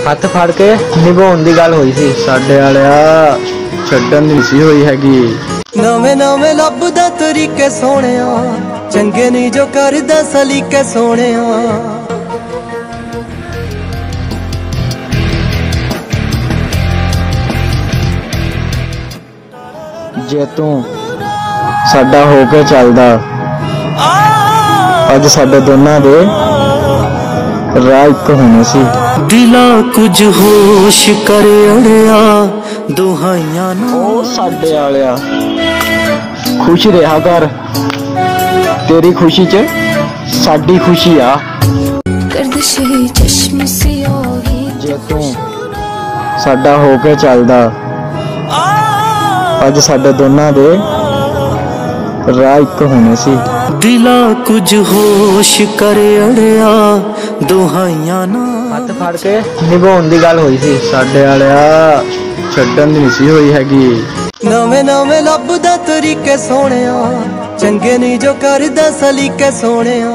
हथ फड़ के निभाउण दी गल होई सी साडे वालिया छड्डण दी सी होई हैगी। नवे नवे लभदा तरीके सोहणिया चंगे नहीं जो करदा सलीके सोहणिया। जे तू साडा हो के चलदा अज साडे दोनां दे राह इक होने सी। दिला कुछ होश कर अड़िया दुहाइयां ओ साडे वालिया खुश रहा कर, तेरी खुशी च साडी खुशी आ। जे तू साडा हो के चलदा अज साडे दोनां दे राह इक होने सी। दिला कुछ होश कर अड़िया दुहाइयां ना। हथ फड़ के निभाउण दी गल होई सी साडे वालिया छड्डण दी सी होई हैगी। नवे नवे लभदा तरीके सोहणिया चंगे नहीं जो करदा सलीके सोहणिया।